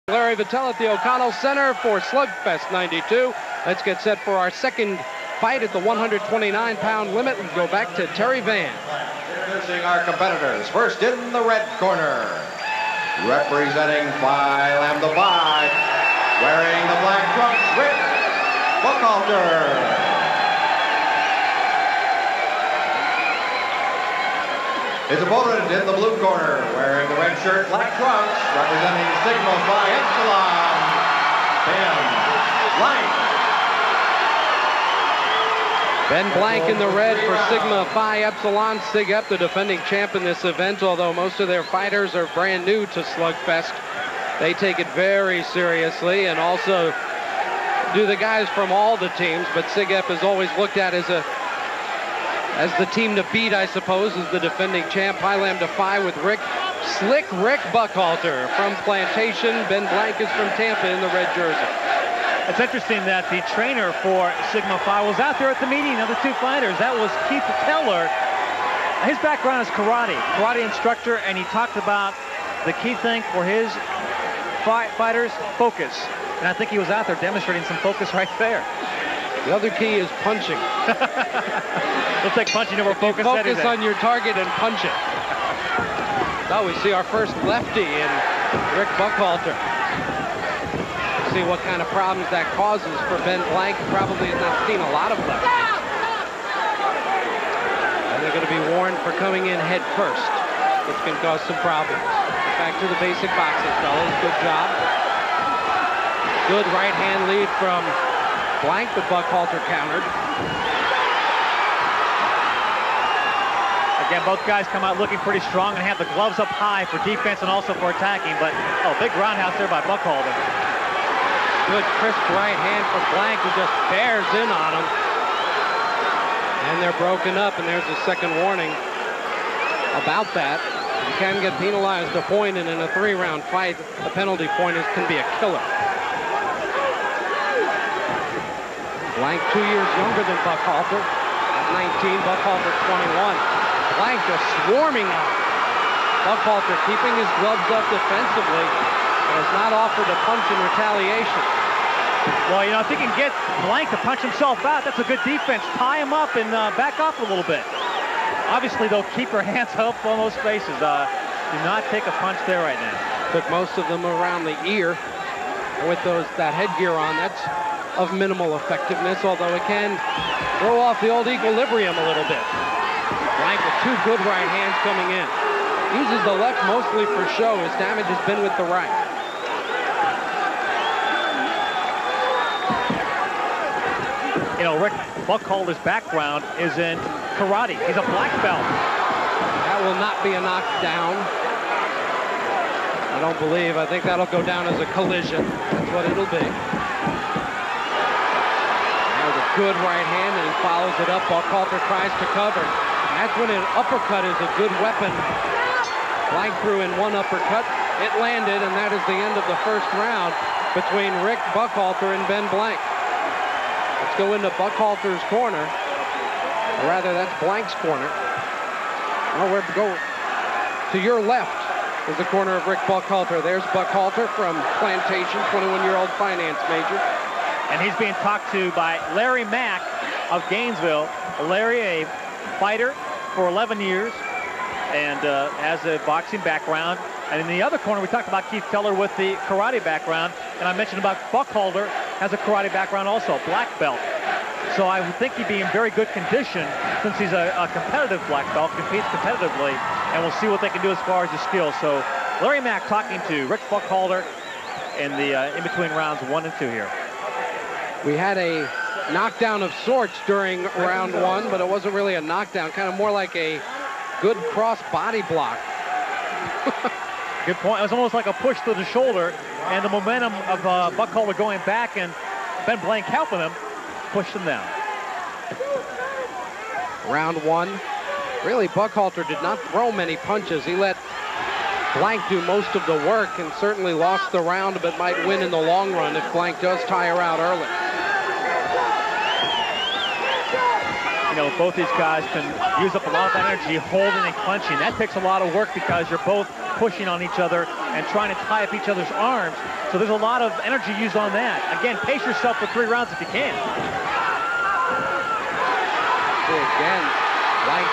Larry Vitale at the O'Connell Center for SlugFest 92. Let's get set for our second fight at the 129-pound limit. We go back to Terry Van. Introducing our competitors. First in the red corner, representing by Lambda Phi, wearing the black trunks, Rick Buchalter. His opponent in the blue corner, wearing the red shirt, black trunks, representing Sigma Phi Epsilon, Ben Blank. Ben Blank in the red for Sigma Phi Epsilon. Sig Ep, the defending champ in this event, although most of their fighters are brand new to SlugFest. They take it very seriously, and also do the guys from all the teams, but Sig Ep is always looked at as the team to beat, I suppose, as the defending champ. High Lambda Phi with Slick Rick Buchalter from Plantation. Ben Blank is from Tampa in the red jersey. It's interesting that the trainer for Sigma Phi was out there at the meeting of the two fighters. That was Keith Keller. His background is karate instructor, and he talked about the key thing for his fighters, focus. And I think he was out there demonstrating some focus right there. The other key is punching. We'll take punching over focus. Focus on your target and punch it. So we see our first lefty in Rick Buchalter. See what kind of problems that causes for Ben Blank. Probably has not seen a lot of lefties. And they're going to be warned for coming in head first, which can cause some problems. Back to the basic boxing, fellas. Good job. Good right hand lead from Blank, but Buchalter countered. Again, both guys come out looking pretty strong and have the gloves up high for defense and also for attacking. But, big roundhouse there by Buchalter. Good crisp right hand from Blank, who just bears in on him. And they're broken up, and there's a second warning about that. You can get penalized a point, and in a 3-round fight, a penalty point can be a killer. Blank 2 years younger than Buchalter, at 19, Buchalter 21. Blank just swarming out. Buchalter keeping his gloves up defensively, but has not offered a punch in retaliation. Well, if he can get Blank to punch himself out, that's a good defense. Tie him up and back off a little bit. Obviously, though, keep your hands up on those faces. Do not take a punch there right now. Took most of them around the ear with that headgear on. That's of minimal effectiveness, although it can throw off the old equilibrium a little bit. Blank with two good right hands coming in. Uses the left mostly for show. His damage has been with the right. Rick Buchalter's background is in karate. He's a black belt. That will not be a knockdown. I don't believe. I think that'll go down as a collision. That's what it'll be. There's a good right hand, and he follows it up. Buchalter tries to cover. That's when an uppercut is a good weapon. Blank threw in one uppercut. It landed, and that is the end of the first round between Rick Buchalter and Ben Blank. Let's go into Buchalter's corner. Or rather, that's Blank's corner. Oh, we're going to your left is the corner of Rick Buchalter. There's Buchalter from Plantation, 21-year-old finance major. And he's being talked to by Larry Mack of Gainesville. Larry, a fighter for 11 years and has a boxing background. And in the other corner, we talked about Keith Keller with the karate background. And I mentioned about Buchalter has a karate background also, black belt. So I would think he'd be in very good condition since he's a competitive black belt, competes competitively, and we'll see what they can do as far as his skills. So Larry Mack talking to Rick Buchalter in the in-between rounds 1 and 2 here. We had a knockdown of sorts during round 1, but it wasn't really a knockdown, kind of more like a good cross body block. Good point. It was almost like a push to the shoulder, and the momentum of Buchalter going back and Ben Blank helping him pushed him down. Round 1. Really, Buchalter did not throw many punches. He let Blank do most of the work and certainly lost the round, but might win in the long run if Blank does tire out early. Both these guys can use up a lot of that energy holding and clenching. That takes a lot of work because you're both pushing on each other and trying to tie up each other's arms. So there's a lot of energy used on that. Again, pace yourself for 3 rounds if you can. See again, Blank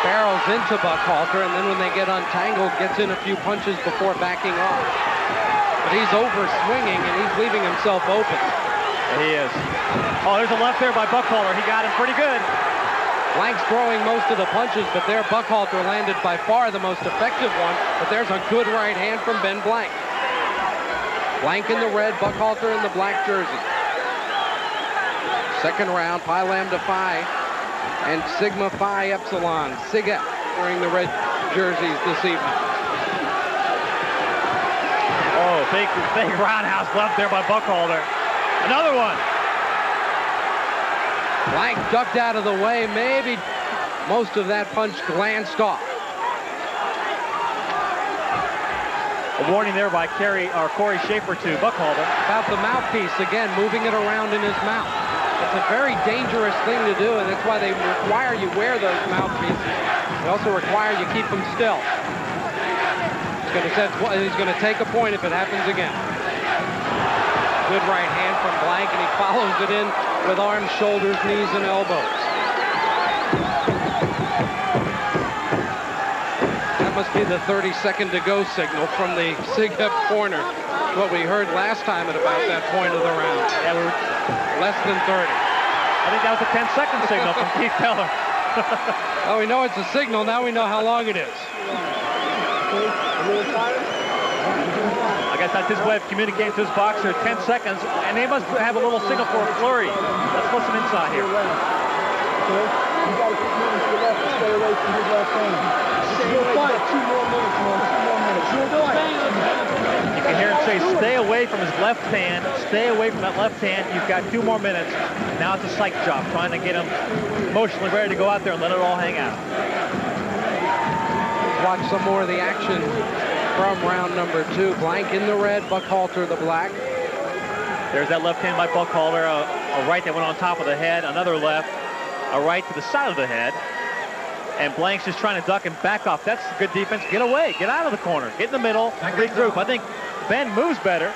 barrels into Buchalter, and then when they get untangled, gets in a few punches before backing off. But he's over swinging, and he's leaving himself open. He is. Oh, there's a left there by Buchalter. He got him pretty good. Blank's throwing most of the punches, but there Buchalter landed by far the most effective one. But there's a good right hand from Ben Blank. Blank in the red, Buchalter in the black jersey. Second round, Pi Lambda Phi and Sigma Phi Epsilon. Siga wearing the red jerseys this evening. Oh, big roundhouse left there by Buchalter. Another one. Blank ducked out of the way. Maybe most of that punch glanced off. A warning there by Corey Schaefer to Buchalter. About the mouthpiece, again, moving it around in his mouth. It's a very dangerous thing to do, and that's why they require you wear those mouthpieces. They also require you keep them still. He's going to take a point if it happens again. Good right hand from Blank, and he follows it in with arms, shoulders, knees, and elbows. That must be the 30-second to go signal from the Sig-Hep corner. What we heard last time at about that point of the round. Yeah, we were less than 30. I think that was a 10-second signal from Keith Keller. Oh, we know it's a signal. Now we know how long it is. I guess that's his way of communicating to his boxer. 10 seconds, and they must have a little signal for a flurry. Let's listen inside here. You got to keep moving to the left and stay away from his left hand. You'll fight 2 more minutes, man. 2 more minutes. You'll fight. You can hear him say, stay away from his left hand. Stay away from that left hand. You've got 2 more minutes. Now it's a psych job, trying to get him emotionally ready to go out there and let it all hang out. Watch some more of the action from round number 2. Blank in the red, Buchalter the black. There's that left hand by Buchalter, a right that went on top of the head, another left, a right to the side of the head. And Blank's just trying to duck and back off. That's good defense. Get away, get out of the corner, get in the middle, regroup. I think Ben moves better.